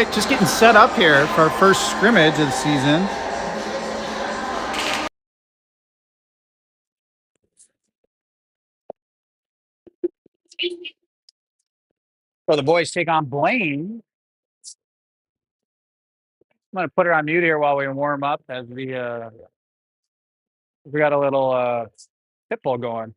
right, just getting set up here for our first scrimmage of the season. So the boys take on Blaine. I'm going to put her on mute here while we warm up as we got a little pit bull going.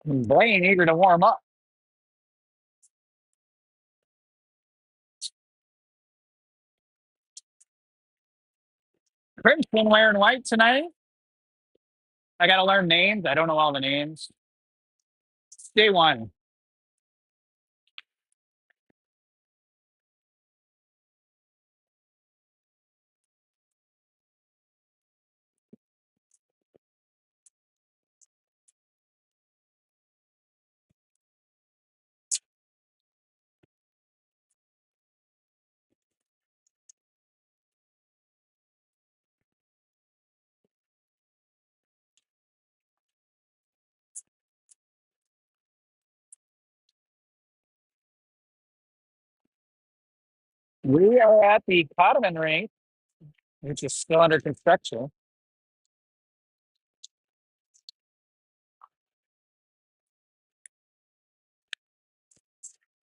And Blaine eager to warm up. Crimson wearing white tonight. I got to learn names. I don't know all the names. Day one. We are at the Cottoman rink, which is still under construction.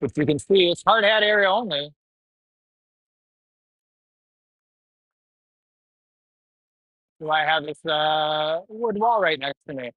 Which you can see, it's hard hat area only. So I have this wood wall right next to me.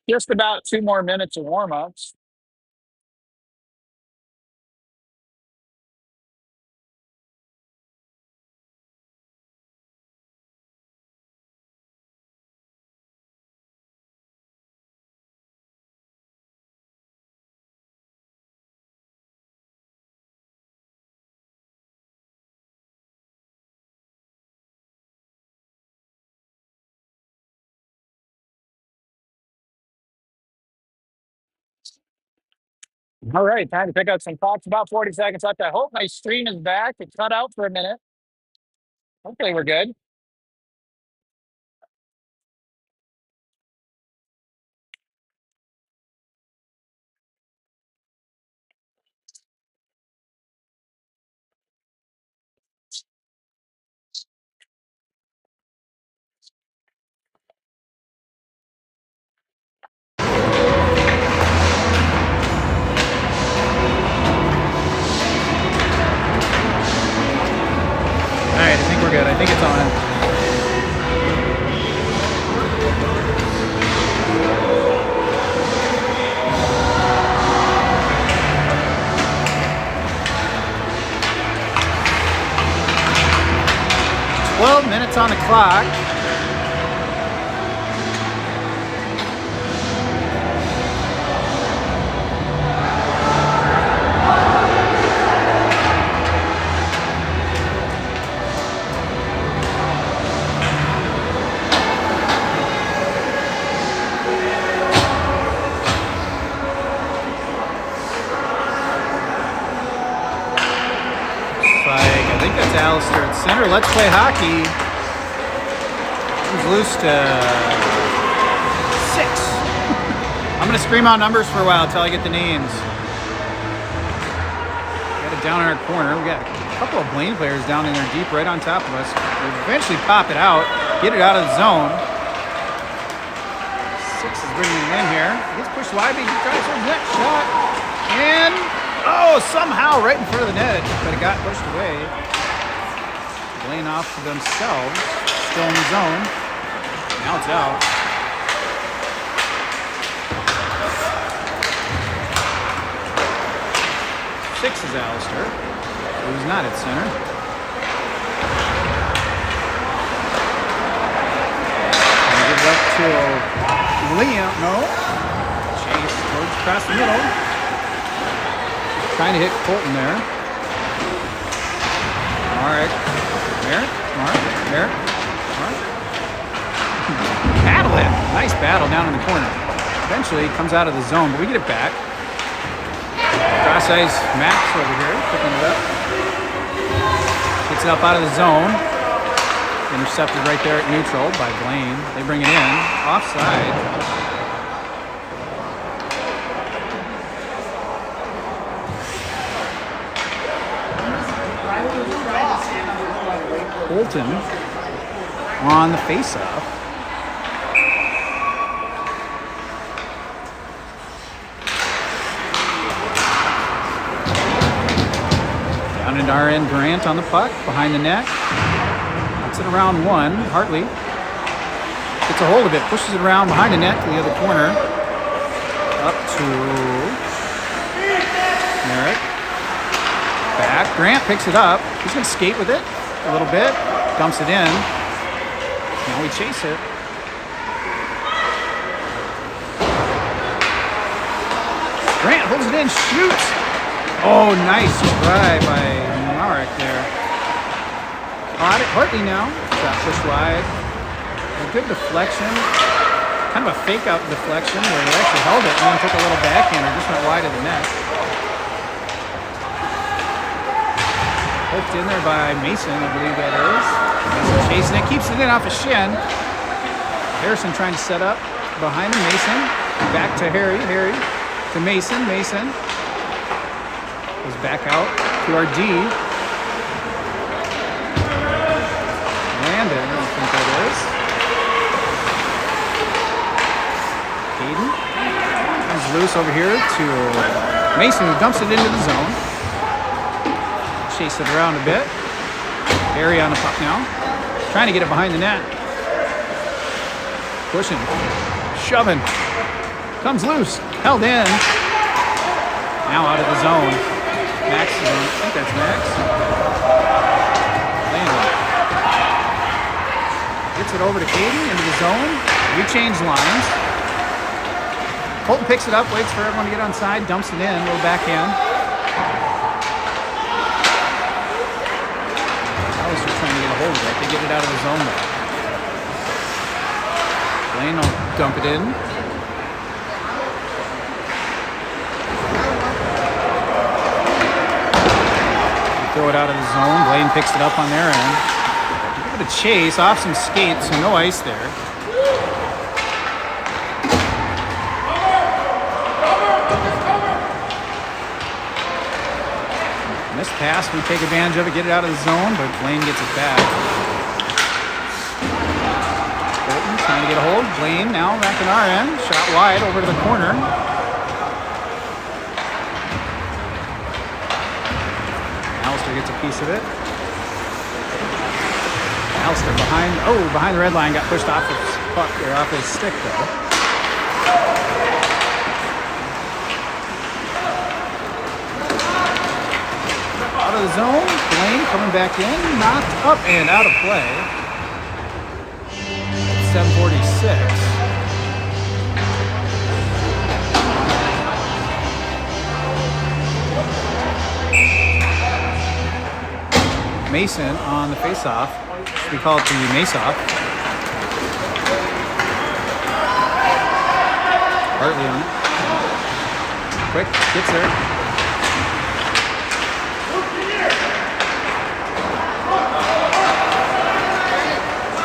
Just about 2 more minutes of warm ups. All right, time to pick out some thoughts. About 40 seconds left. I hope my stream is back. It cut out for a minute. Hopefully, we're good. minutes on the clock. I think that's Alistair at center. Let's play hockey. He's loose to 6. I'm going to scream out numbers for a while until I get the names. Got it down in our corner. We got a couple of Blaine players down in there deep right on top of us. We eventually pop it out, get it out of the zone. 6 is bringing it in here. He gets pushed wide, but he tries for his next shot. And, somehow right in front of the net, but it got pushed away. Blaine off to themselves, still in the zone. Now it's out. Six is Alistair, who's not at center. And give it up to Liam. No. Chase goes across the middle. Trying to hit Colton there. All right. There. Battle him. Nice battle down in the corner. Eventually comes out of the zone, but we get it back. Cross ice Max over here, picking it up. Gets it up out of the zone. Intercepted right there at neutral by Blaine. They bring it in. Offside. Colton on the face-off. Down into our end, Grant on the puck, behind the net. Puts it around one. Hartley gets a hold of it, pushes it around behind the net to the other corner. Up to Merrick. Back. Grant picks it up. He's going to skate with it a little bit. Dumps it in. Now we chase it. Grant holds it in, shoots. Oh, nice try by Marek there. Caught it. Hartley now. Got pushed wide. A good deflection. Kind of a fake out deflection where he actually held it and then took a little backhand and just went wide of the net. Poked in there by Mason, I believe that is. Mason chasing it, keeps it in off a shin. Harrison trying to set up behind him. Mason back to Harry to Mason. Mason goes back out to our D. Landon, I think that is. Hayden comes loose over here to Mason, who dumps it into the zone. Chase it around a bit. Harry on the puck now. Trying to get it behind the net. Pushing. Shoving. Comes loose. Held in. Now out of the zone. Max is on. I think that's Max. Landon. Gets it over to Caden into the zone. We change lines. Colton picks it up, waits for everyone to get on side, dumps it in, a little backhand. Trying to get a hold of it. They get it out of the zone back. Blaine will dump it in. They throw it out of the zone. Blaine picks it up on their end. Give it a chase off some skates, so no ice there. Missed pass, we take advantage of it, get it out of the zone, but Blaine gets it back. Colton trying to get a hold. Blaine now back in our end. Shot wide over to the corner. Alistair gets a piece of it. Alistair behind the red line, got pushed off his puck, or off his stick though. Out of the zone, Blaine coming back in, knocked up and out of play. 7:46. Mason on the face-off. We call it the Mace-off. Hartley on it. Quick, gets there.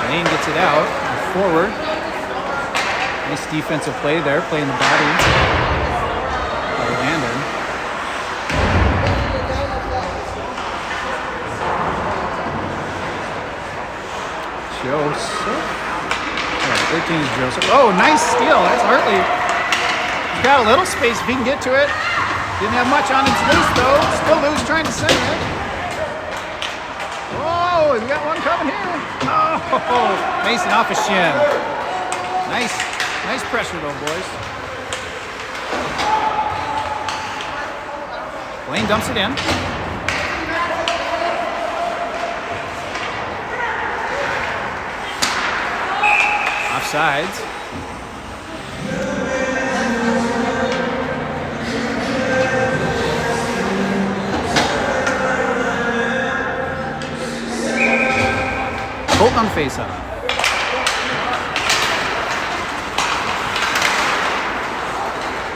Blaine gets it out. Forward. Nice defensive play there, playing the body. By Landon. Joseph. 13 is Joseph. Oh, nice steal. That's Hartley. He's got a little space if he can get to it. Didn't have much on it. It's loose, though. Still loose, trying to send it. Oh, we got one coming here. Oh, Mason off his shin. Nice pressure, though, boys. Blaine dumps it in. Offsides. Colton on face-off.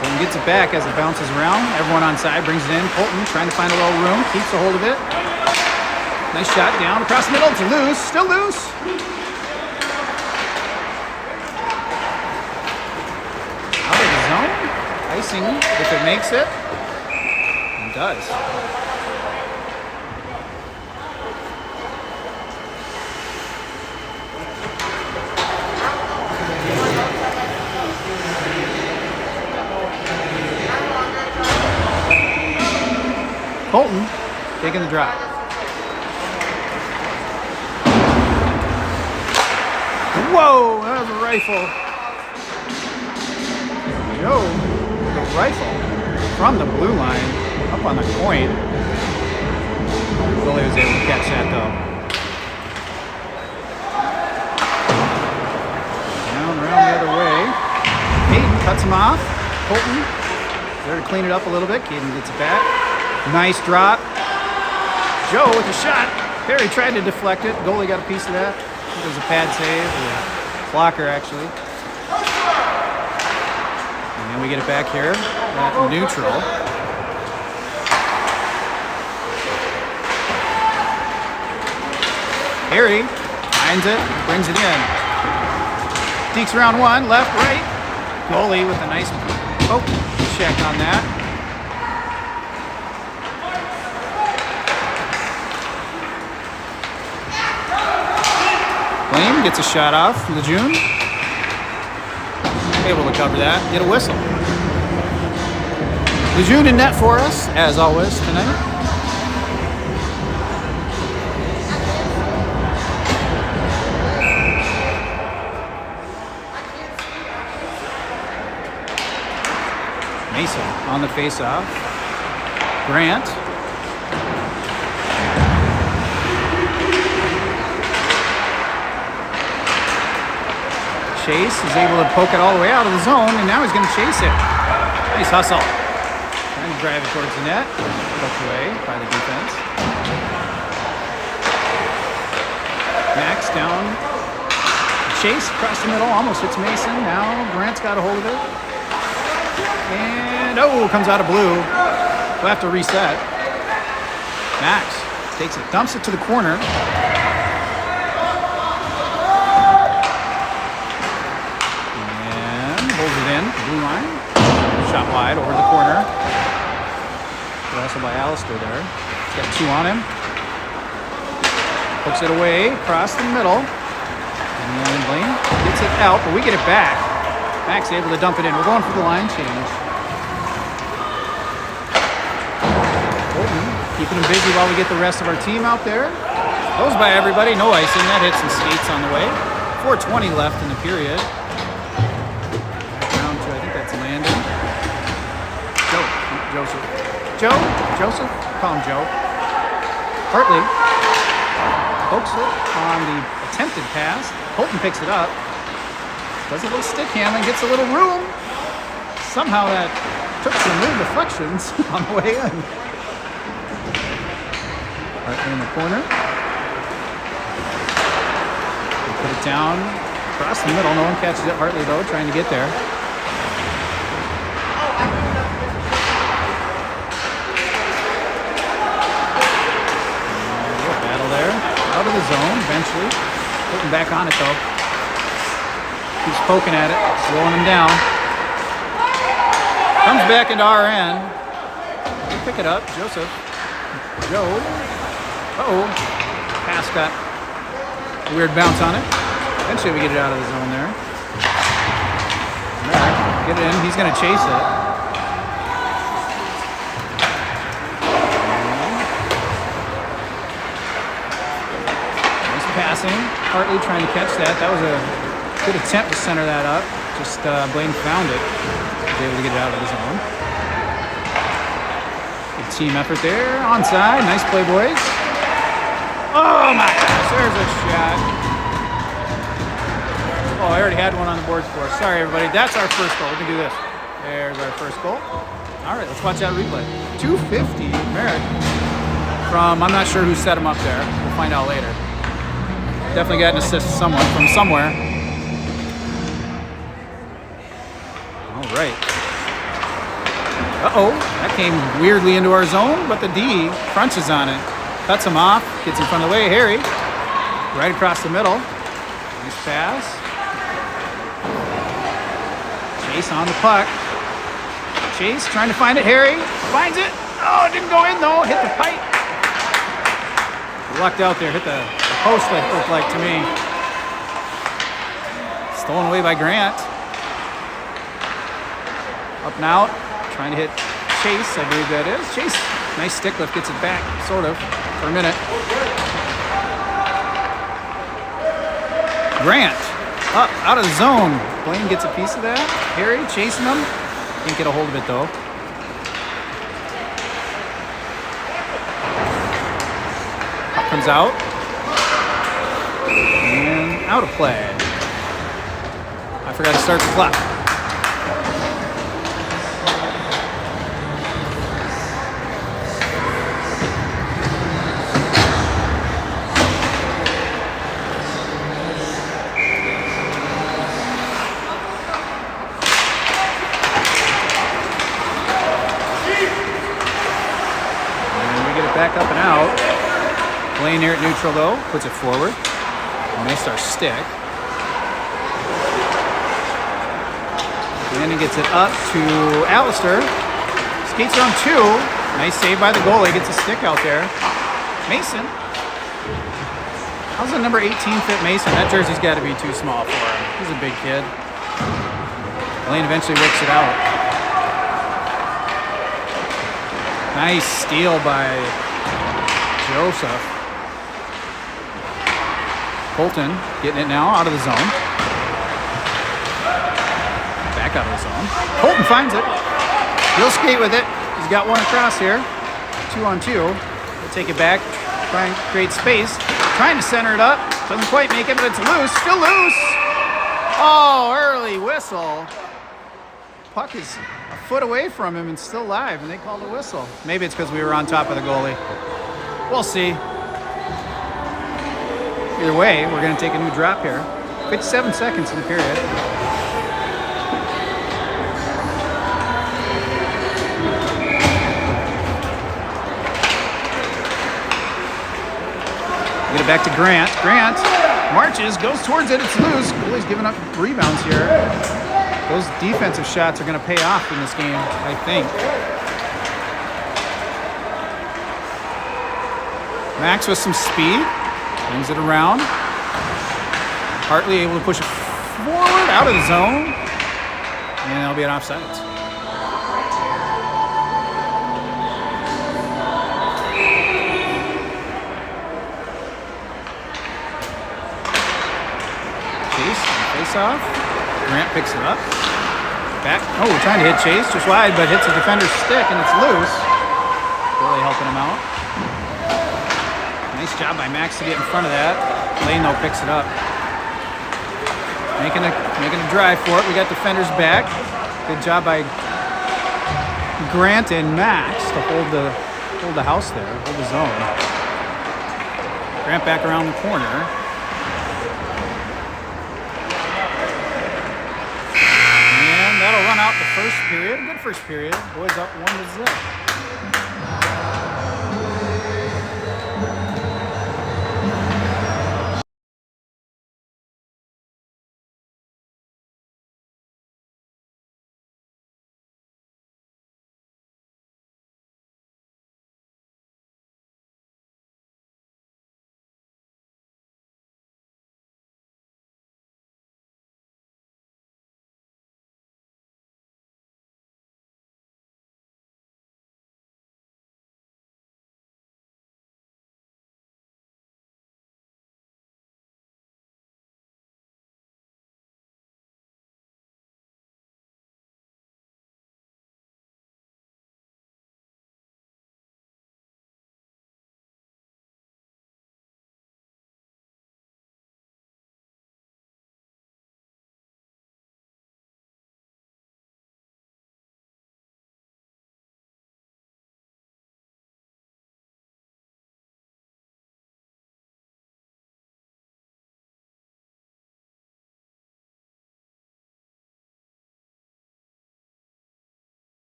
Colton gets it back as it bounces around. Everyone on side brings it in. Colton trying to find a little room. Keeps a hold of it. Nice shot down across the middle. It's loose. Still loose. Out of the zone. Icing if it makes it. And does. Colton taking the drop. Whoa, that was a rifle. Joe, the rifle from the blue line up on the point. Billy was able to catch that though. Down around the other way. Caden cuts him off. Colton there to clean it up a little bit. Caden gets it back. Nice drop. Joe with a shot. Perry tried to deflect it. Goalie got a piece of that. It was a pad save. Or a blocker, actually. And then we get it back here at neutral. Perry finds it. Brings it in. Deeks around one. Left, right. Goalie with a nice check on that. Blaine gets a shot off. Lejeune able to cover that. Get a whistle. Lejeune in net for us, as always, tonight. Mason on the face-off. Grant. Chase is able to poke it all the way out of the zone, and now he's going to chase it. Nice hustle. Trying to drive it towards the net. Poked away by the defense. Max down. Chase across the middle, almost hits Mason. Now Grant's got a hold of it. And, comes out of blue. We'll have to reset. Max takes it, dumps it to the corner. Blue line. Shot wide over the corner. Wrestled by Alistair there. He's got two on him. Hooks it away across the middle. And then Blaine gets it out, but we get it back. Max able to dump it in. We're going for the line change. Colton keeping him busy while we get the rest of our team out there. Goes by everybody. No icing. That hits some skates on the way. 4:20 left in the period. Joseph, call him Joe. Hartley pokes it on the attempted pass. Colton picks it up. Does a little stick handling, gets a little room. Somehow that took some weird deflections on the way in. Hartley in the corner. They put it down across the middle. No one catches it. Hartley, though, trying to get there. Battle there. Out of the zone, eventually. Putting back on it, though. Keeps poking at it, slowing him down. Comes back into our end. We pick it up. Joseph. Joe. Uh-oh. Pass got a weird bounce on it. Eventually we get it out of the zone there. Get it in. He's going to chase it. Nice passing. Hartley trying to catch that. That was a good attempt to center that up. Just Blaine found it. Was able to get it out of the zone. Good team effort there. Onside. Nice play, boys. Oh my gosh, there's a shot. Oh, I already had one on the board for us. Sorry, everybody. That's our first goal. We can do this. There's our first goal. All right, let's watch that replay. 250, Merrick. From, I'm not sure who set him up there. We'll find out later. Definitely got an assist from somewhere. All right. Uh-oh, that came weirdly into our zone, but the D crunches on it. Cuts him off, gets in front of the way. Harry, right across the middle. Nice pass. Chase on the puck. Chase trying to find it. Harry finds it. Oh, it didn't go in though. Hit the pipe. Lucked out there. Hit the post, it looked like to me. Stolen away by Grant. Up and out. Trying to hit Chase, I believe that is. Chase, nice stick lift, gets it back, sort of, for a minute. Grant, up, out of the zone. Blaine gets a piece of that. Harry chasing him. Can't get a hold of it, though. Puck comes out. And out of play. I forgot to start the clock. Back up and out. Blaine here at neutral though, puts it forward. Missed our stick. And then he gets it up to Alistair. Skates on two. Nice save by the goalie. Gets a stick out there. Mason. How's the number 18 fit Mason? That jersey's got to be too small for him. He's a big kid. Blaine eventually works it out. Nice steal by Joseph. Colton getting it now out of the zone. Back out of the zone. Colton finds it. He'll skate with it. He's got one across here. 2-on-2. He'll take it back. Try and create space. Trying to center it up. Doesn't quite make it, but it's loose. Still loose. Oh, early whistle. Puck is a foot away from him and still live, and they called a whistle. Maybe it's because we were on top of the goalie. We'll see. Either way, we're going to take a new drop here. 57 seconds in the period. Get it back to Grant. Grant marches, goes towards it. It's loose. Goalie's giving up rebounds here. Those defensive shots are going to pay off in this game, I think. Max with some speed. Brings it around. Hartley able to push it forward out of the zone. And that'll be an offsides. Chase, face off. Grant picks it up. Back. Oh, we're trying to hit Chase just wide, but hits a defender's stick and it's loose. Really helping him out. Nice job by Max to get in front of that. Blaine, though, picks it up. Making a drive for it. We got defenders back. Good job by Grant and Max to hold the house there, hold the zone. Grant back around the corner. And that'll run out the first period. Good first period. Boys up 1-0.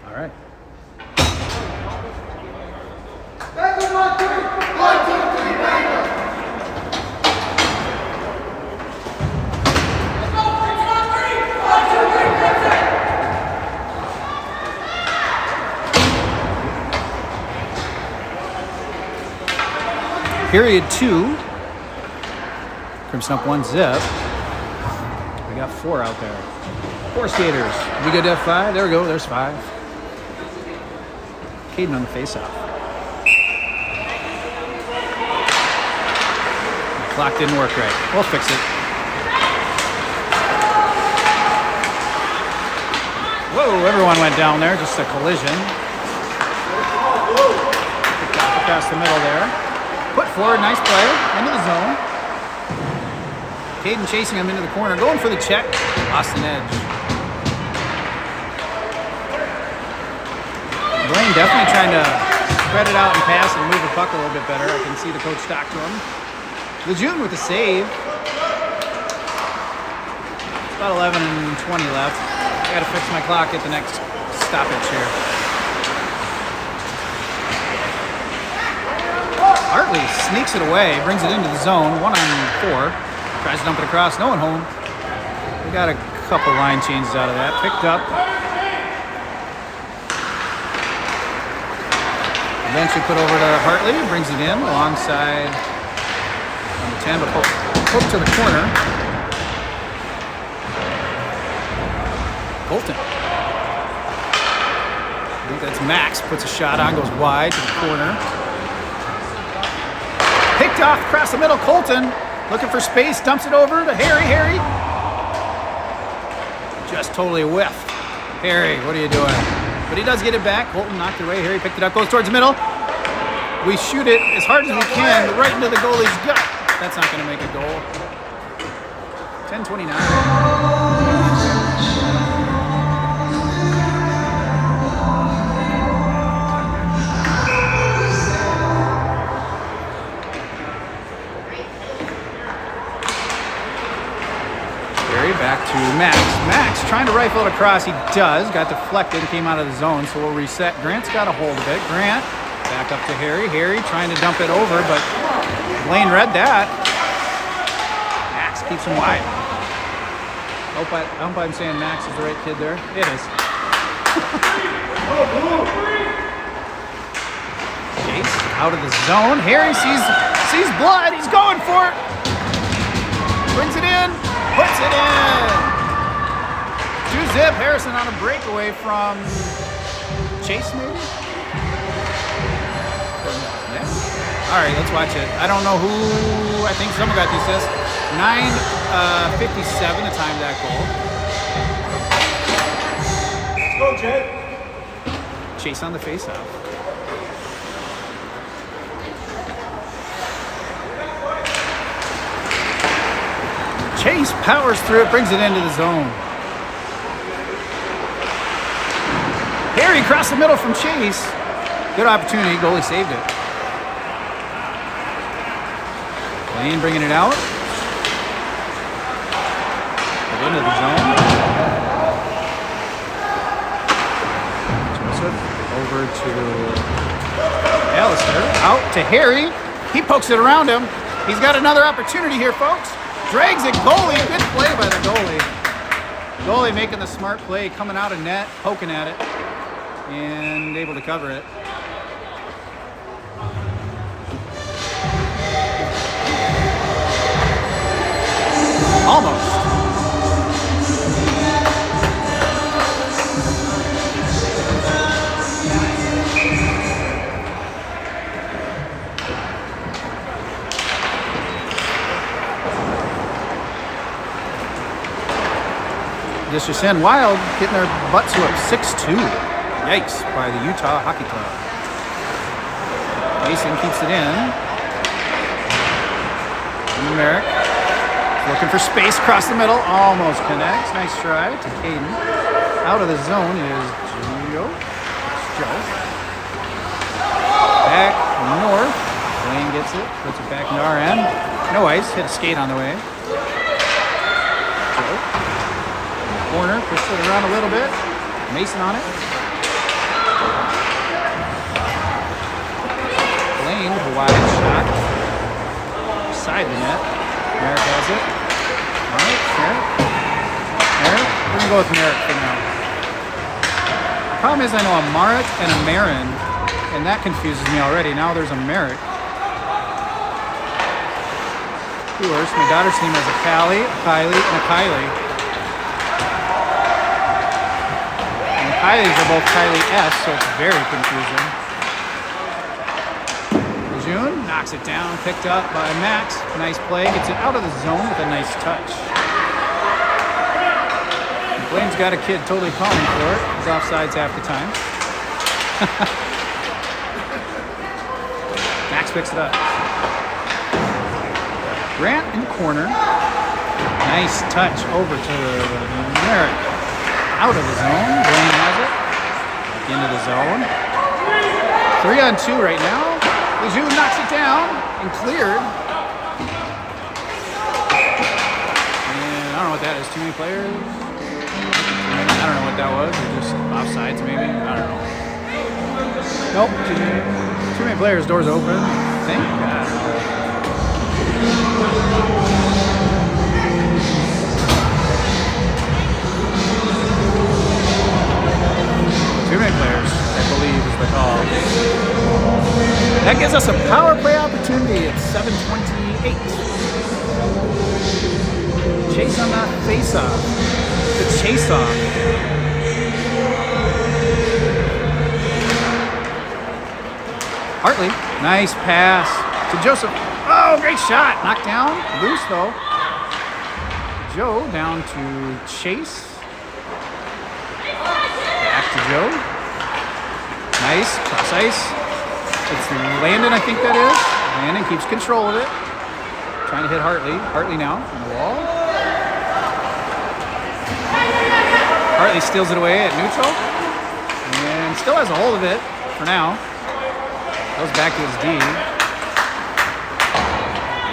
All right. Period 2. Crimson up 1-0. We got 4 out there. 4 skaters. We good to have 5? There we go. There's 5. Caden on the face-off. The clock didn't work right. We'll fix it. Whoa, everyone went down there. Just a collision. Across the middle there. Put forward, nice play. Into the zone. Caden chasing him into the corner. Going for the check. Lost an edge. Blaine definitely trying to spread it out and pass and move the puck a little bit better. I can see the coach talk to him. Lejeune with the save. It's about 11:20 left. I got to fix my clock at the next stoppage here. Hartley sneaks it away, brings it into the zone. 1-on-4. Tries to dump it across. No one home. We got a couple line changes out of that. Picked up. Eventually put over to Hartley, brings it in alongside number 10, but poke to the corner. Colton. I think that's Max, puts a shot on, goes wide to the corner. Picked off across the middle, Colton, looking for space, dumps it over to Harry. Just totally whiffed. Harry, what are you doing? But he does get it back. Colton knocked it away. Harry picked it up, goes towards the middle. We shoot it as hard as we can right into the goalie's gut. That's not going to make a goal. 10:29. Harry back to Max. Max trying to rifle it across. He does. Got deflected. Came out of the zone, so we'll reset. Grant's got a hold of it. Grant back up to Harry. Harry trying to dump it over, but Blaine read that. Max keeps him wide. I hope I'm saying Max is the right kid there. It is. Chase out of the zone. Harry sees blood. He's going for it. Brings it in. Puts it in. 2-zip. Harrison on a breakaway from Chase, maybe? Yeah. All right, let's watch it. I don't know who. I think someone got the assist. 9:57 to time that goal. Let's go, Jed. Chase on the faceoff. Chase powers through it, brings it into the zone. Harry across the middle from Chase. Good opportunity, goalie saved it. Blaine bringing it out. Put into the zone. Joseph over to Alistair. Out to Harry. He pokes it around him. He's got another opportunity here, folks. Drags it, goalie. Good play by the goalie. Goalie making the smart play, coming out of net, poking at it, and able to cover it. Almost. District Wild getting their butts whooped 6-2. Yikes, by the Utah Hockey Club. Mason keeps it in. Merrick looking for space across the middle. Almost connects. Nice try to Caden. Out of the zone is Joe. Back north. Blaine gets it. Puts it back into our end. No ice. Hit a skate on the way. Joe. Corner. Pushed it around a little bit. Mason on it. Blaine with a wide shot. Side the net. Merrick has it. All right, Merrick. We're going to go with Merrick for now. The problem is I know a Marit and a Marin, and that confuses me already. Now there's a Merrick. Viewers, my daughter's team has a Callie, a Kylie, and a Kylie. And the Kylies are both Kylie S, so it's very confusing. June knocks it down, picked up by Max. Nice play, gets it out of the zone with a nice touch. Blaine's got a kid totally calling for it. He's offsides half the time. Max picks it up. Grant in the corner. Nice touch over to Merrick. Out of the zone. Blaine has it. Back into the zone. 3-on-2 right now. Lejeune knocks it down and cleared. And I don't know what that is. Too many players? I don't know what that was. Or just offsides maybe? I don't know. Nope. Too many players. Doors open. I think. I don't know. Too many players, I believe, is the call. That gives us a power play opportunity at 7:28. Chase on that face-off. The chase-off. Hartley, nice pass to Joseph. Oh, great shot. Knocked down. Loose, though. Joe down to Chase. Back to Joe. Nice. Cross ice. It's Landon, I think that is. Landon keeps control of it. Trying to hit Hartley. Hartley now on the wall. Hartley steals it away at neutral. And still has a hold of it for now. Goes back to his D.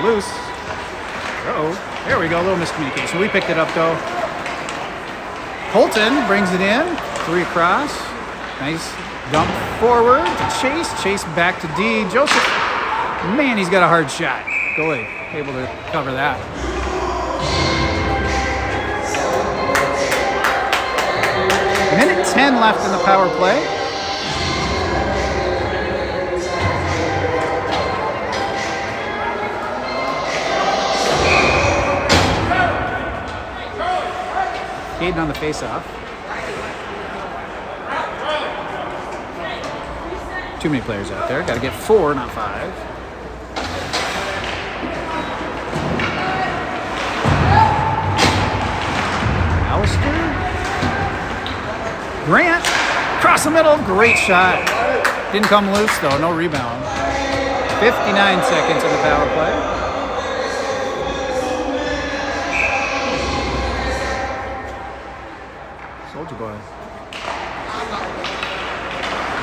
Loose. Uh-oh. There we go. A little miscommunication. We picked it up, though. Colton brings it in. 3 across. Nice dump forward to Chase. Chase back to D. Joseph. Man, he's got a hard shot. Goalie able to cover that. Minute 10 left in the power play. Caden on the face-off. Too many players out there. Got to get 4, not 5. Alistair. Grant. Across the middle. Great shot. Didn't come loose, though. No rebound. 59 seconds in the power play. Told you, boy.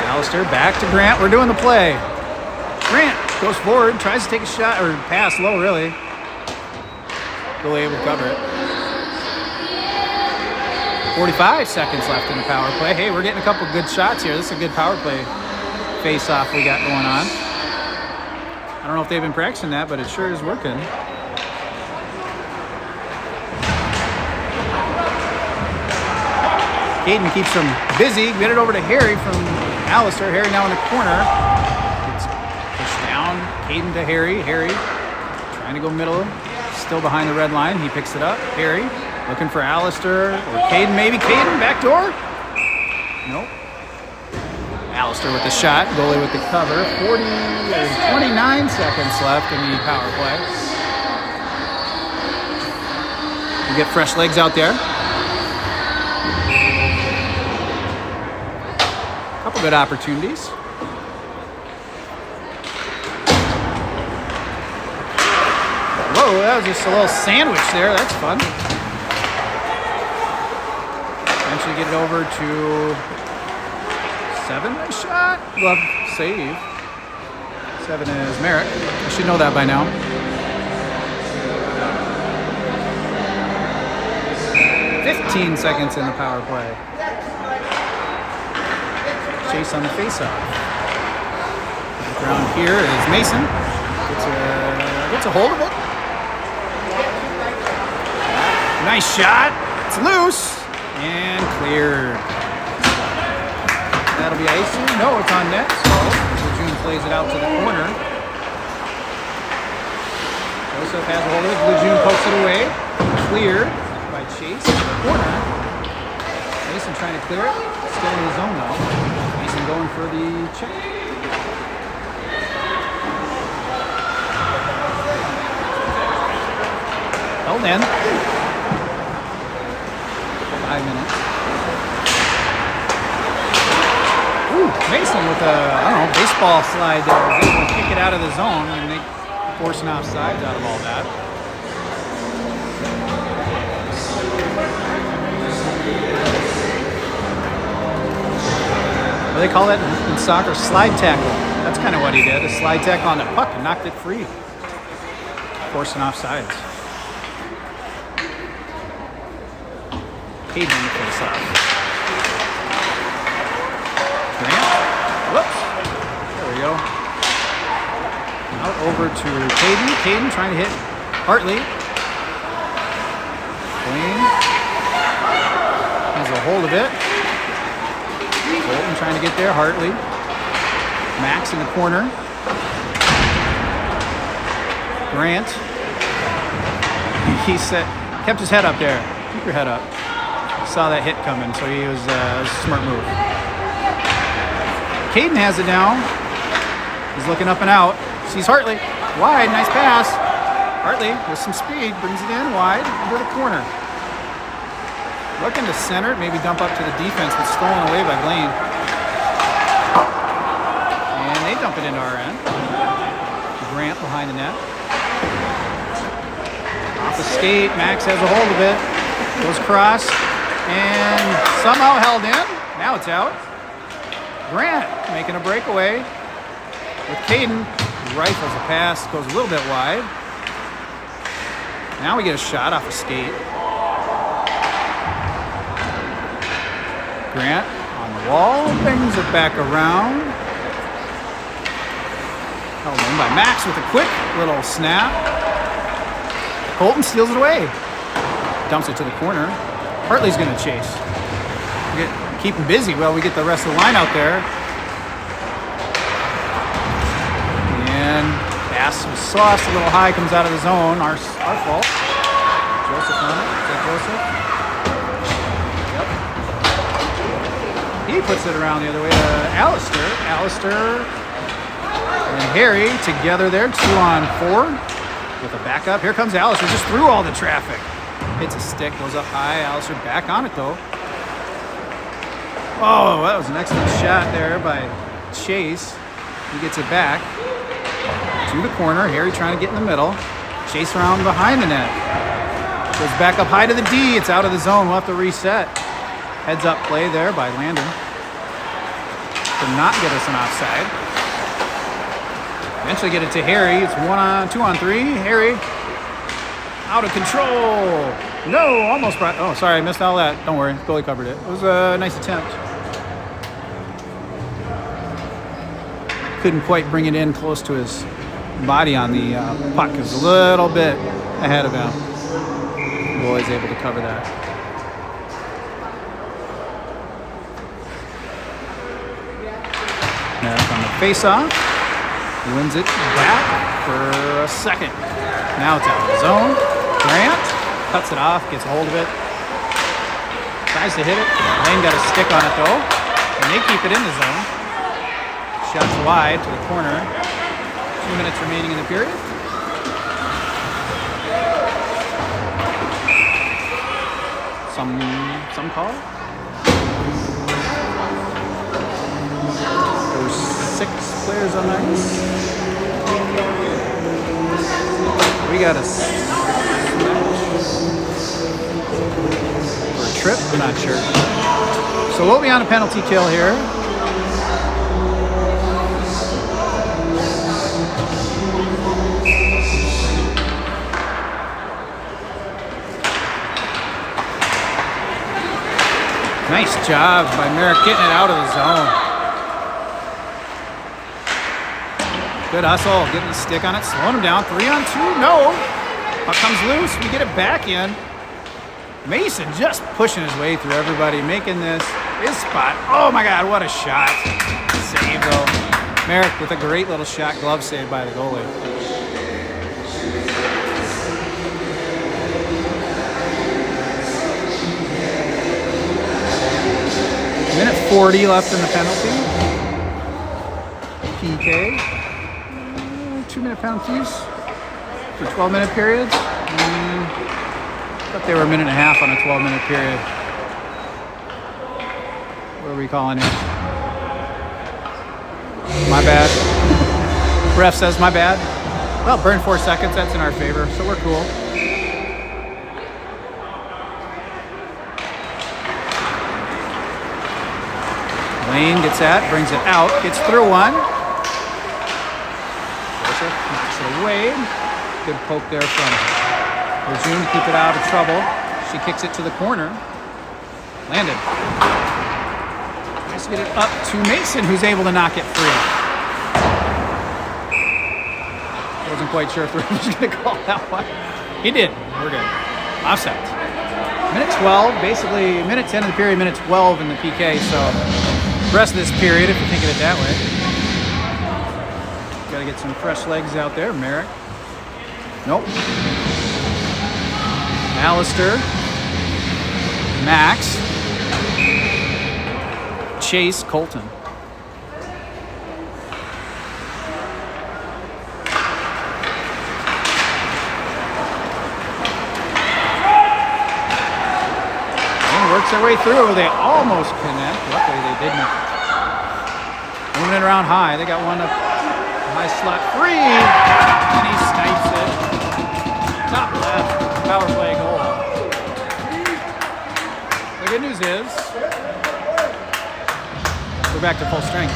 Alistair back to Grant. We're doing the play. Grant goes forward, tries to take a shot, or pass low, really. Goalie able to cover it. 45 seconds left in the power play. Hey, we're getting a couple good shots here. This is a good power play face-off we got going on. I don't know if they've been practicing that, but it sure is working. Caden keeps them busy. Get it over to Harry from Alistair. Harry now in the corner. Gets pushed down. Caden to Harry. Harry trying to go middle. Still behind the red line. He picks it up. Harry looking for Alistair or Caden, maybe. Caden, back door. Nope. Alistair with the shot. Goalie with the cover. 29 seconds left in the power play. We get fresh legs out there. Couple good opportunities. Whoa, that was just a little sandwich there. That's fun. Eventually get it over to 7. Nice shot. Glove save. 7 is Merrick. I should know that by now. "15 seconds in the power play. Chase on the face-off. Around here is Mason. Gets a hold of it. Nice shot. It's loose and cleared. That'll be icing. No, it's on net. So Lejeune plays it out to the corner. Joseph has a hold of it. Lejeune pokes it away. Cleared by Chase in the corner. Mason trying to clear it. Still in the zone though. Mason going for the check. Held in. 5 minutes. Ooh, Mason with a, I don't know, baseball slide there. Was able to kick it out of the zone and make forcing offsides out of all that. What do they call that in soccer? Slide tackle. That's kind of what he did. A slide tackle on the puck and knocked it free. Forcing offsides. Caden on the face-off. Grant. Whoops. There we go. Out over to Caden. Caden trying to hit Hartley. Blaine has a hold of it. Bolton trying to get there. Hartley. Max in the corner. Grant. He kept his head up there. Keep your head up. Saw that hit coming, so he was a smart move. Caden has it now. He's looking up and out. Sees Hartley. Wide, nice pass. Hartley with some speed brings it in wide into the corner. Looking to center, maybe dump up to the defense, but stolen away by Blaine. And they dump it into our end. Grant behind the net. Off the skate, Max has a hold of it. Goes across. And somehow held in. Now it's out. Grant making a breakaway with Caden. Rifles a pass, goes a little bit wide. Now we get a shot off a skate. Grant on the wall, brings it back around. Held in by Max with a quick little snap. Colton steals it away. Dumps it to the corner. Hartley's going to chase. Keep him busy while we get the rest of the line out there. And pass was sauced a little high, comes out of the zone. Our fault. Joseph on it. Is that Joseph? Yep. He puts it around the other way to Alistair. Alistair and Harry together there. 2-on-4 with a backup. Here comes Alistair. Just through all the traffic. Hits a stick, goes up high. Alistair back on it though. Oh, that was an excellent shot there by Chase. He gets it back to the corner. Harry trying to get in the middle. Chase around behind the net. Goes back up high to the D. It's out of the zone. We'll have to reset. Heads up play there by Landon to not get us an offside. Eventually get it to Harry. It's 2 on 3. Harry out of control. No, almost brought. Oh, sorry, I missed all that. Don't worry, goalie covered it. It was a nice attempt. Couldn't quite bring it in close to his body on the puck. It was a little bit ahead of him. The goalie's able to cover that. Merrick on the face-off. Wins it back for a second. Now it's out of the zone. Grant cuts it off, gets a hold of it. Tries to hit it. Blaine got a stick on it though. And they keep it in the zone. Shots wide to the corner. 2 minutes remaining in the period. Some call. There's 6 players on ice. We got a for a trip. I'm not sure. So we'll be on a penalty kill here. Nice job by Merrick getting it out of the zone. Good hustle, getting the stick on it, slowing him down. 3 on 2, no. Puck comes loose, we get it back in. Mason just pushing his way through everybody, making this his spot. Oh my God, what a shot. Save though. Merrick with a great little shot, glove save by the goalie. Minute 40 left in the penalty. PK. 2-minute penalties for 12-minute periods. Thought they were a minute and a half on a 12-minute period. What are we calling it? My bad. Ref says my bad. Well, burn 4 seconds. That's in our favor, so we're cool. Blaine gets that, brings it out, gets through one. Knocks it away. Good poke there from Lejeune to keep it out of trouble. She kicks it to the corner. Landon. Tries to get it up to Mason, who's able to knock it free. Wasn't quite sure if the ref was going to call that one. He did. We're good. Offset. Minute 12, basically minute 10 of the period, minute 12 in the PK, so the rest of this period, if you think of it that way. Got to get some fresh legs out there. Merrick. Nope. Alistair. Max. Chase. Colton. Works their way through. They almost connect. Luckily, they didn't. Moving it around high. They got one up high slot free. And he snipes it. Top left. Power play goal. The good news is we're back to full strength.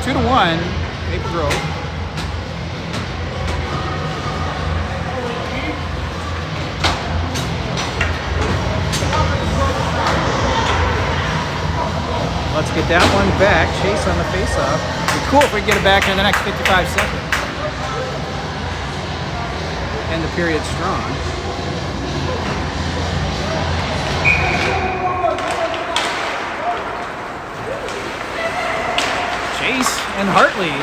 2-1. Maple Grove. Let's get that one back. Chase on the face-off. It'd be cool if we can get it back in the next 55 seconds. End the period strong. Chase and Hartley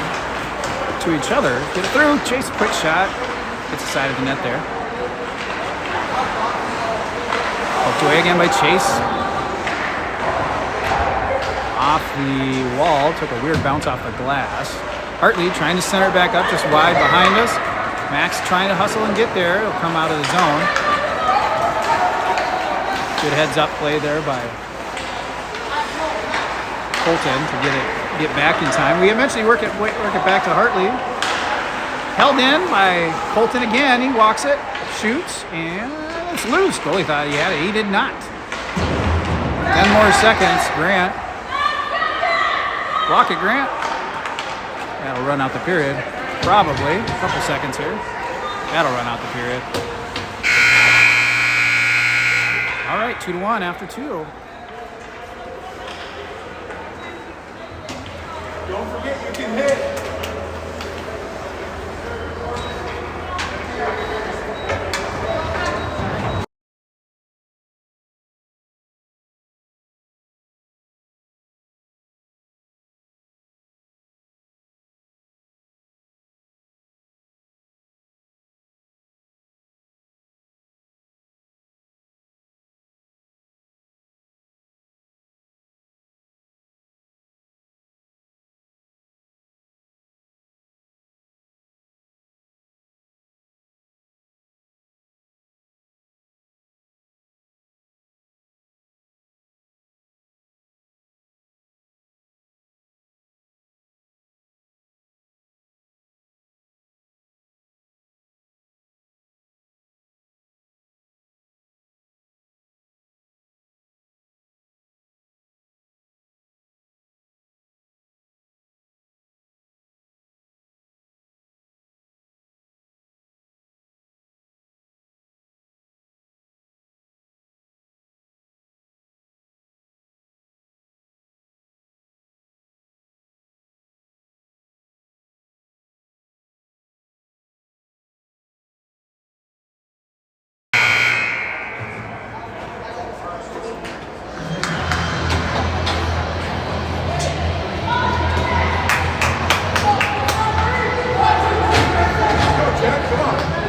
to each other. Get it through. Chase, quick shot. Gets the side of the net there. Poked away again by Chase. Off the wall, took a weird bounce off the glass. Hartley trying to center it back up just wide behind us. Max trying to hustle and get there. It'll come out of the zone. Good heads up play there by Colton to get back in time. We eventually work it back to Hartley. Held in by Colton again. He walks it, shoots, and it's loose. Goalie thought he had it. He did not. 10 more seconds. Grant. Block it, Grant. That'll run out the period. Probably. A couple seconds here. That'll run out the period. All right, 2-1 after 2. Don't forget you can hit.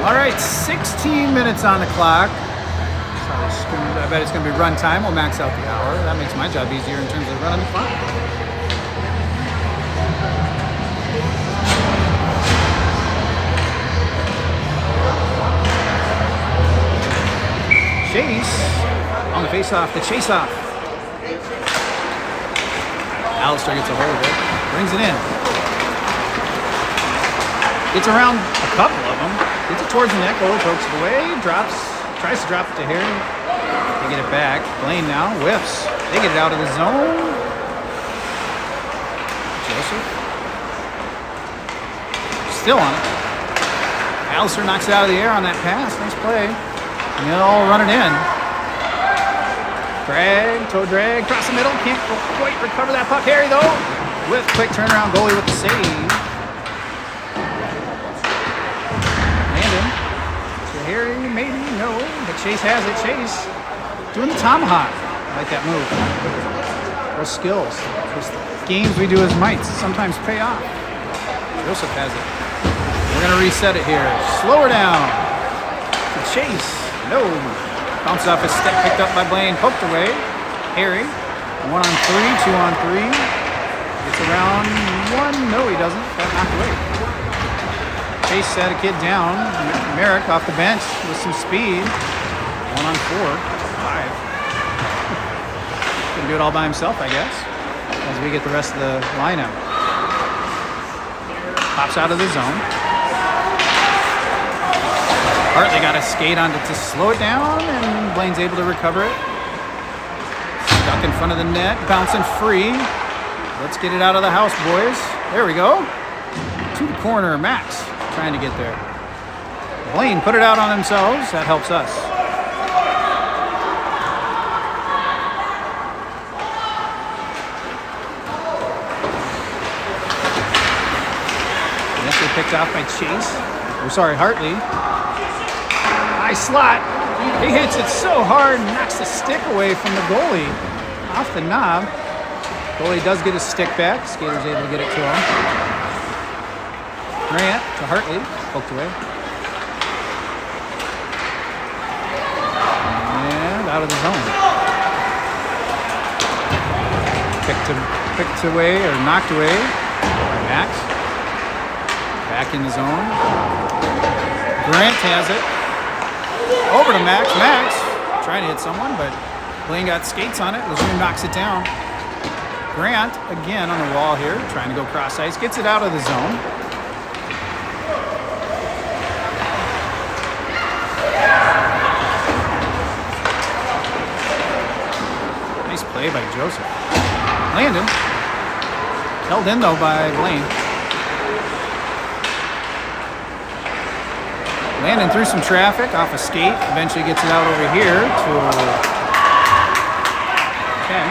All right, 16 minutes on the clock. I bet it's going to be run time. We'll max out the hour. That makes my job easier in terms of running the clock. Chase on the face-off, the chase-off. Alistair gets a hold of it, brings it in. Gets around a couple of them. Gets it towards the neck, Goalie pokes it away, drops, tries to drop it to Harry. They get it back. Blaine now whiffs. They get it out of the zone. Joseph. Still on it. Alistair knocks it out of the air on that pass. Nice play. And they'll run it in. Drag, toe drag, across the middle. Can't quite recover that puck. Harry though, with quick turnaround, goalie with the save. Harry, maybe, no, but Chase has it. Chase doing the tomahawk. I like that move. Those skills. Those games we do as mites sometimes pay off. Joseph has it. We're going to reset it here. Slow her down. To Chase. No. Bounces off his stick, picked up by Blaine. Poked away. Harry. 1 on 3, 2 on 3. Gets around 1. No, he doesn't. Got knocked away. Chase had a kid down. Merrick off the bench with some speed. 1 on 4. 5. Can do it all by himself, I guess, as we get the rest of the lineup. Pops out of the zone. Hartley got a skate on to slow it down, and Blaine's able to recover it. Stuck in front of the net, bouncing free. Let's get it out of the house, boys. There we go. To the corner, Max trying to get there. Blaine put it out on themselves. That helps us. Initially picked off by Chase. Oh, sorry, Hartley. High slot. He hits it so hard and knocks the stick away from the goalie. Off the knob. Goalie does get his stick back. Skater's able to get it to him. Grant to Hartley, poked away. And out of the zone. Picked away or knocked away by Max. Back in the zone. Grant has it. Over to Max. Max trying to hit someone, but Blaine got skates on it. Lejeune knocks it down. Grant again on the wall here, trying to go cross ice. Gets it out of the zone. Nice play by Joseph. Landon. Held in, though, by Blaine. Landon through some traffic, off a skate. Eventually gets it out over here to Ken.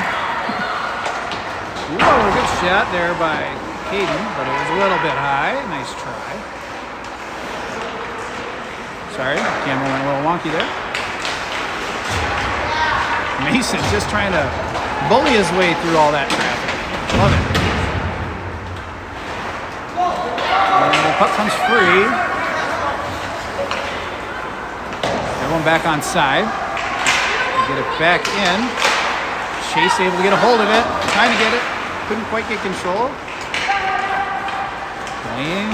Whoa, good shot there by Caden, but it was a little bit high. Nice try. Sorry, camera went a little wonky there. Mason just trying to bully his way through all that traffic. Love it. And the puck comes free. Everyone back on side. Get it back in. Chase able to get a hold of it. Trying to get it. Couldn't quite get control. Blaine.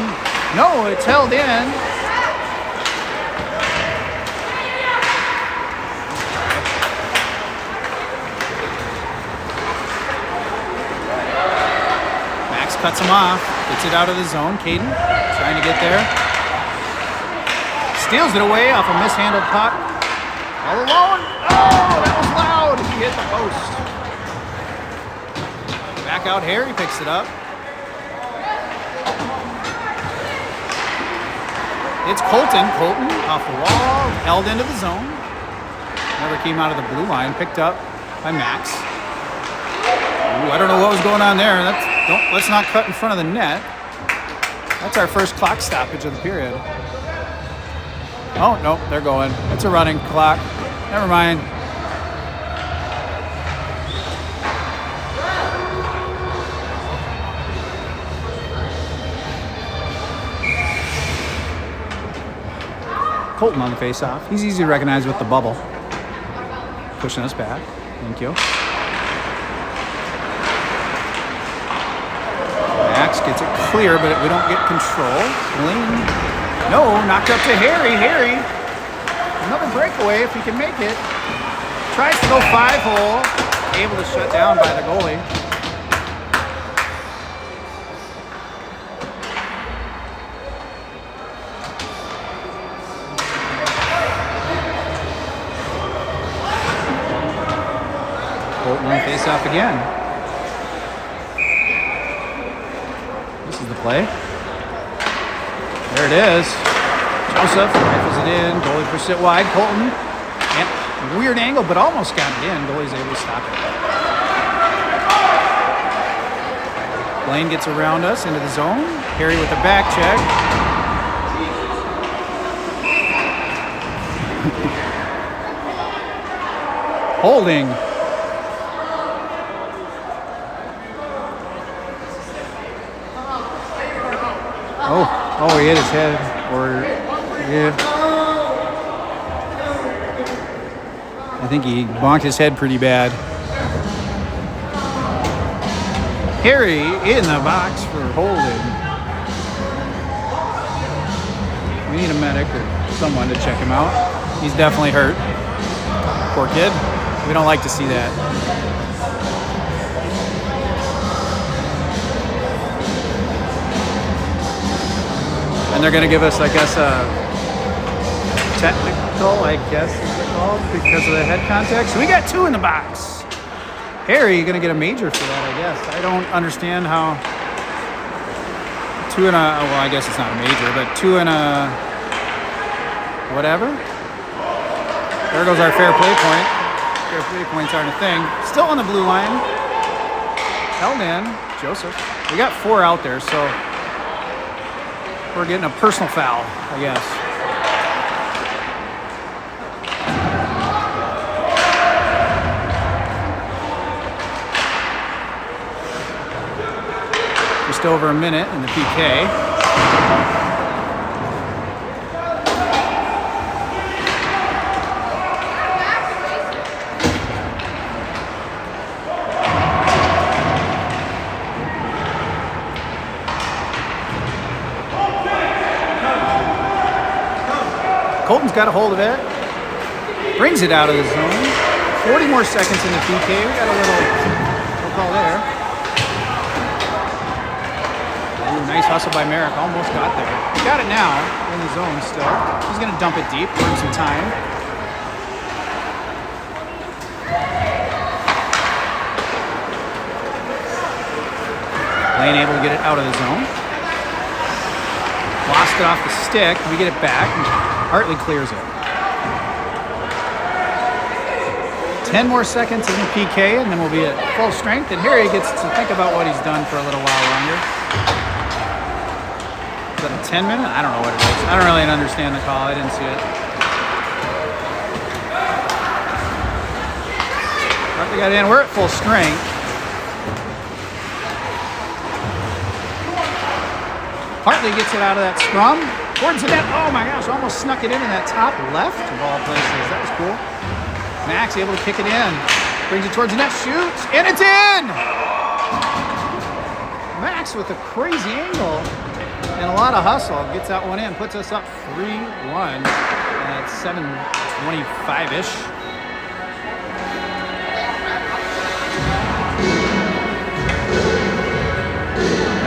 No, it's held in. Cuts him off, gets it out of the zone. Caden trying to get there. Steals it away off a mishandled puck. All alone. Oh, that was loud. He hit the post. Back out here, he picks it up. It's Colton. Colton off the wall, held into the zone. Never came out of the blue line, picked up by Max. Ooh, I don't know what was going on there. Let's not cut in front of the net. That's our first clock stoppage of the period. Oh, no, they're going. It's a running clock. Never mind. Colton on the face-off. He's easy to recognize with the bubble. Pushing us back. Thank you. Max gets it clear, but we don't get control. Blaine. No, knocked up to Harry. Harry. Another breakaway if he can make it. Tries to go 5-hole. Able to shut down by the goalie. Colton on face-off again. This is the play. There it is. Joseph rifles it in. Goalie pushes it wide. Colton. And weird angle, but almost got it in. Goalie's able to stop it. Blaine gets around us into the zone. Harry with the back check. Holding. Oh, he hit his head. Yeah. I think he bonked his head pretty bad. Harry in the box for holding. We need a medic or someone to check him out. He's definitely hurt. Poor kid. We don't like to see that. And they're going to give us, I guess, a technical, I guess, is it called, because of the head contact. So we got 2 in the box. Harry, you're going to get a major for that, I guess. I don't understand how 2 in a, well, I guess it's not a major, but 2 in a whatever. There goes our fair play point. Fair play points aren't a thing. Still on the blue line. Held in. Joseph. We got 4 out there, so we're getting a personal foul, I guess. Just over a minute in the PK. Colton's got a hold of it. Brings it out of the zone. 40 more seconds in the PK. We got a little call there. Ooh, nice hustle by Merrick. Almost got there. He got it now in the zone still. He's going to dump it deep. Burn some time. Blaine able to get it out of the zone. Lost it off the stick. We get it back. Hartley clears it. 10 more seconds in the PK, and then we'll be at full strength. And here he gets to think about what he's done for a little while longer. Is that a 10-minute? I don't know what it is. I don't really understand the call. I didn't see it. Hartley got in. We're at full strength. Hartley gets it out of that scrum. Towards the net. Oh my gosh, almost snuck it in that top left of all places. That was cool. Max able to kick it in. Brings it towards the net, shoots, and it's in! Max with a crazy angle and a lot of hustle. Gets that one in, puts us up 3-1 at 7:25-ish.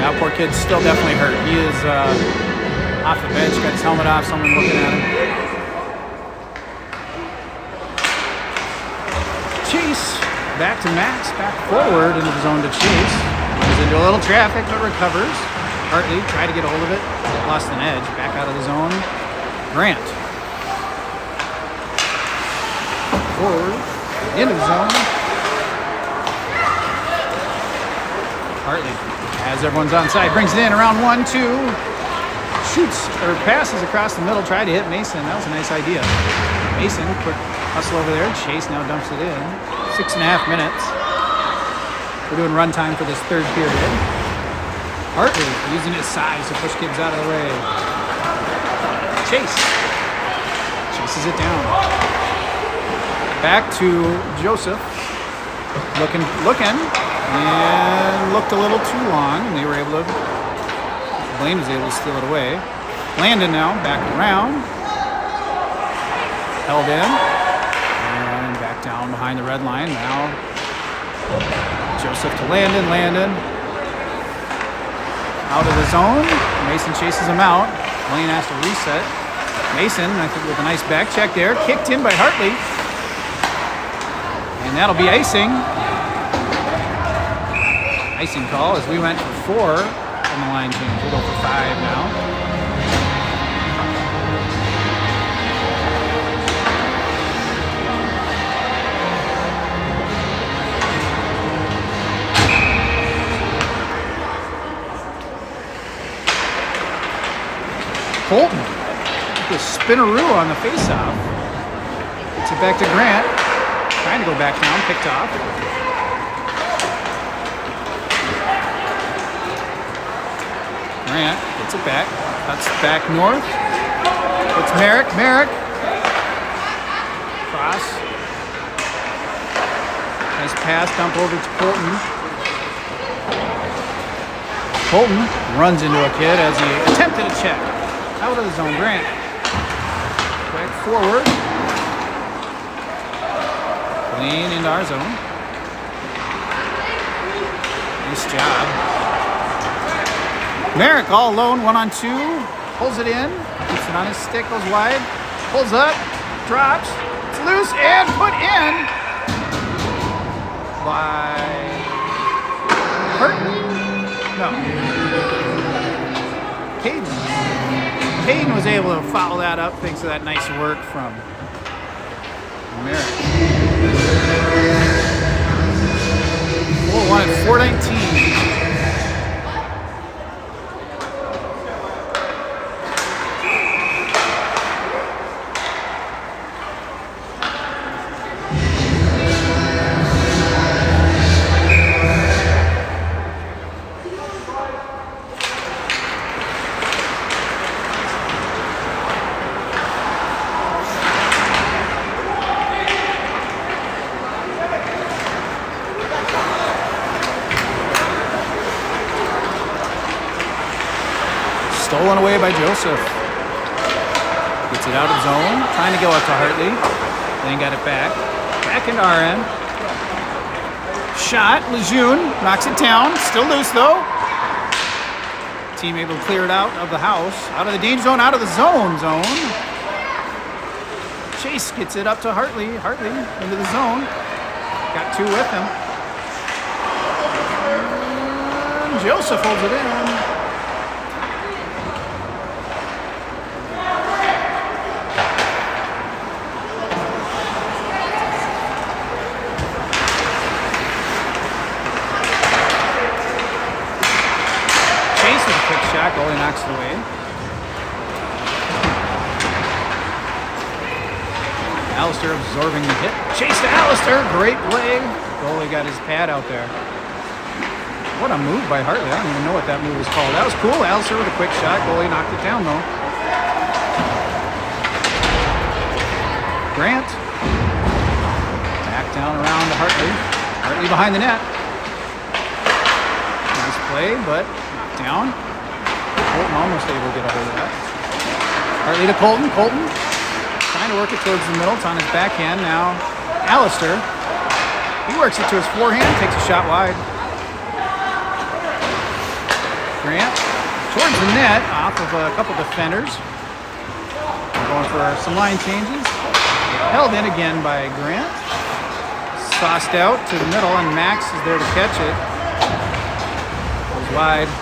Now, poor kid's still definitely hurt. He is off the bench, got his helmet off, someone looking at him. Chase, back to Max, back forward into the zone to Chase. Goes into a little traffic, but recovers. Hartley tried to get a hold of it, lost an edge, back out of the zone. Grant. Forward, into the zone. Hartley, as everyone's on side, brings it in around 1-2. Shoots, or passes across the middle, tried to hit Mason. That was a nice idea. Mason, quick hustle over there. Chase now dumps it in. 6.5 minutes. We're doing run time for this third period. Hartley using his size to push kids out of the way. Chase. Chases it down. Back to Joseph. Looking, and looked a little too long, and they were able to, Blaine was able to steal it away. Landon now, back around. Held in, and back down behind the red line. Now, Joseph to Landon. Out of the zone. Mason chases him out. Blaine has to reset. Mason, I think with a nice back check there. Kicked in by Hartley. And that'll be icing. Icing call as we went for 4 on the line change. We'll go for 5 now. Colton with a spinaroo on the faceoff. Gets it back to Grant. Trying to go back down, picked off. Grant gets it back. Cuts back north. It's Merrick. Cross. Nice pass, dump over to Colton. Colton runs into a kid as he attempted a check. Out of the zone, Grant. Back forward. Blaine into our zone. Nice job. Merrick all alone, 1-on-2. Pulls it in. Keeps it on his stick, goes wide. Pulls up. Drops. It's loose and put in by Burton. No. Caden was able to foul that up thanks to that nice work from Merrick. 4-1 at 4:19. Stolen away by Joseph. Gets it out of zone. Trying to go up to Hartley. Then got it back. Back into our end. Shot. Lejeune knocks it down. Still loose though. Team able to clear it out of the house. Out of the danger zone. Out of the zone. Chase gets it up to Hartley. Hartley into the zone. Got 2 with him. one. Joseph holds it in. Shot, goalie knocks it away. Alistair absorbing the hit. Chase to Alistair. Great play. Goalie got his pad out there. What a move by Hartley. I don't even know what that move was called. That was cool. Alistair with a quick shot. Goalie knocked it down though. Grant. Back down around to Hartley. Hartley behind the net. Nice play, but knocked down. Colton almost able to get a hold of that. Hartley to Colton. Colton trying to work it towards the middle. It's on his backhand now. Alistair. He works it to his forehand. Takes a shot wide. Grant towards the net off of a couple defenders. Going for some line changes. Held in again by Grant. Sauced out to the middle and Max is there to catch it. Goes wide.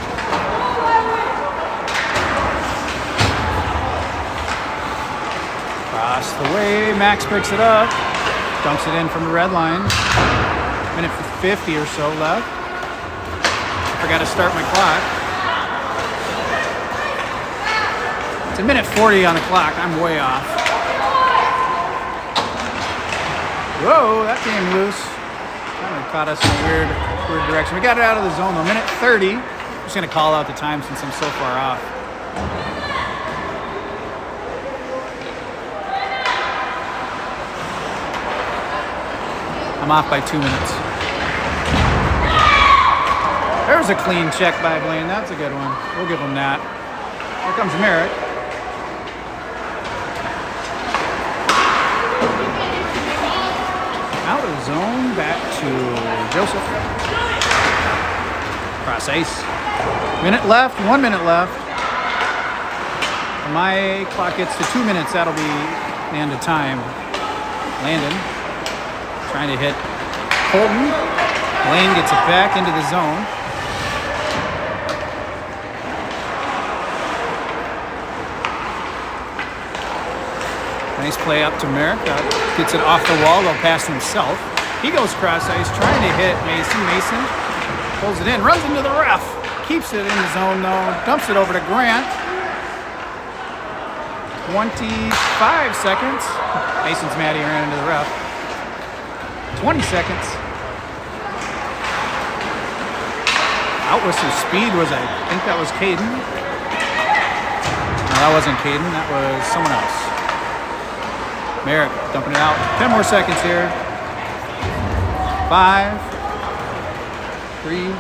Across the way, Max picks it up, dumps it in from the red line. Minute 50 or so left. Forgot to start my clock. It's a minute 40 on the clock. I'm way off. Whoa, that came loose. Kind of caught us in a weird direction. We got it out of the zone though. Minute 30. I'm just gonna call out the time since I'm so far off. I'm off by 2 minutes. There's a clean check by Blaine. That's a good one. We'll give him that. Here comes Merritt. Out of zone, back to Joseph. Cross ice. Minute left, 1 minute left. When my clock gets to 2 minutes, that'll be the end of time. Landon. Trying to hit Colton. Blaine gets it back into the zone. Nice play up to Merrick. Gets it off the wall, though past himself. He goes cross ice, trying to hit Mason. Mason pulls it in, runs into the ref. Keeps it in the zone, though. Dumps it over to Grant. 25 seconds. Mason's mad he ran into the ref. 20 seconds. Out with some speed was, I think that was Caden. No, that wasn't Caden. That was someone else. Merrick dumping it out. 10 more seconds here. 5, 3, 2, 1.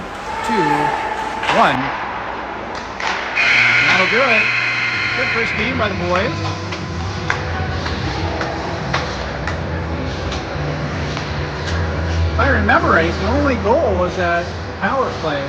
That'll do it. Good first game by the boys. If I remember right, the only goal was that power play.